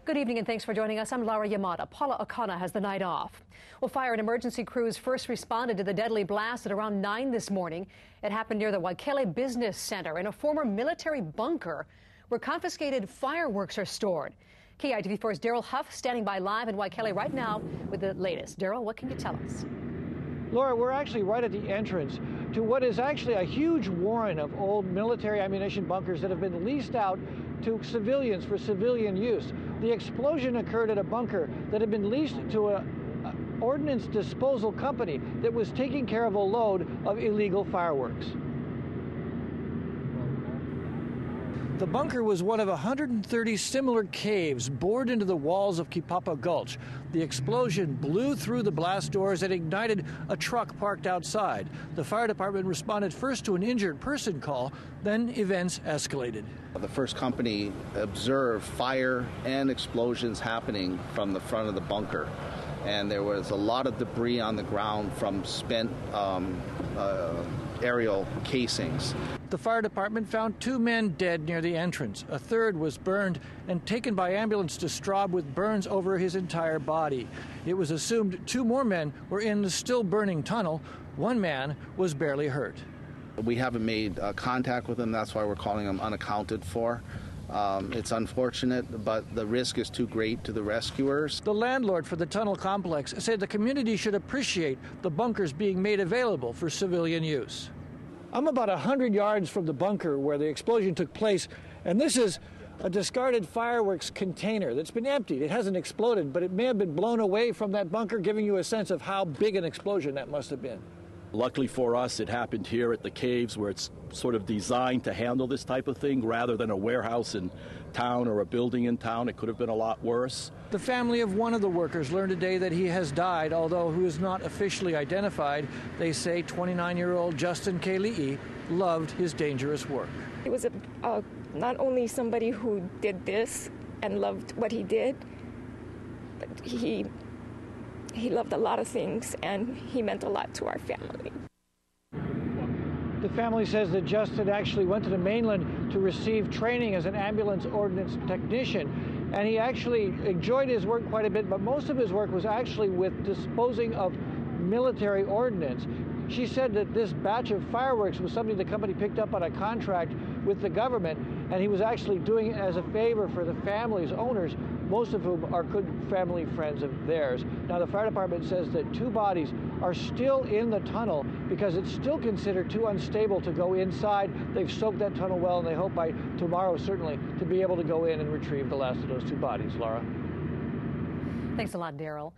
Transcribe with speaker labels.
Speaker 1: Good evening and thanks for joining us. I'm Lara YAMADA. Paula Akana has the night off. Well, fire and emergency crews first responded to the deadly blast at around 9 this morning. It happened near the Waikele Business Center in a former military bunker where confiscated fireworks are stored. KITV4's Daryl HUFF standing by live in Waikele right now with the latest. Daryl, what can you tell us?
Speaker 2: Laura, we're actually right at the entrance to what is actually a huge warren of old military ammunition bunkers that have been leased out to civilians for civilian use. The explosion occurred at a bunker that had been leased to an ordnance disposal company that was taking care of a load of illegal fireworks. The bunker was one of 130 similar caves bored into the walls of Kipapa Gulch. The explosion blew through the blast doors and ignited a truck parked outside. The fire department responded first to an injured person call, then events escalated.
Speaker 3: The first company observed fire and explosions happening from the front of the bunker. And there was a lot of debris on the ground from spent aerial casings.
Speaker 2: The fire department found 2 men dead near the entrance. A third was burned and taken by ambulance to Straub with burns over his entire body. It was assumed 2 more men were in the still burning tunnel. 1 man was barely hurt.
Speaker 3: We haven't made contact with them. That's why we're calling them unaccounted for. It's unfortunate, but the risk is too great to the rescuers.
Speaker 2: The landlord for the tunnel complex said the community should appreciate the bunkers being made available for civilian use. I'm about 100 yards from the bunker where the explosion took place, and this is a discarded fireworks container that's been emptied. It hasn't exploded, but it may have been blown away from that bunker, giving you a sense of how big an explosion that must have been.
Speaker 4: Luckily for us, it happened here at the caves where it's sort of designed to handle this type of thing rather than a warehouse in town or a building in town. It could have been a lot worse.
Speaker 2: The family of one of the workers learned today that he has died, although who is not officially identified. They say 29-year-old Justin Kali'i loved his dangerous work.
Speaker 5: He was not only somebody who did this and loved what he did, but he loved a lot of things, and he meant a lot to our family.
Speaker 2: The family says that Justin actually went to the mainland to receive training as an ambulance ordnance technician, and he actually enjoyed his work quite a bit, but most of his work was actually with disposing of military ordnance. She said that this batch of fireworks was something the company picked up on a contract with the government, and he was actually doing it as a favor for the family's owners, most of whom are good family friends of theirs. Now, the fire department says that 2 bodies are still in the tunnel because it's still considered too unstable to go inside. They've soaked that tunnel well, and they hope by tomorrow, certainly, to be able to go in and retrieve the last of those 2 bodies. Laura?
Speaker 1: Thanks a lot, Daryl.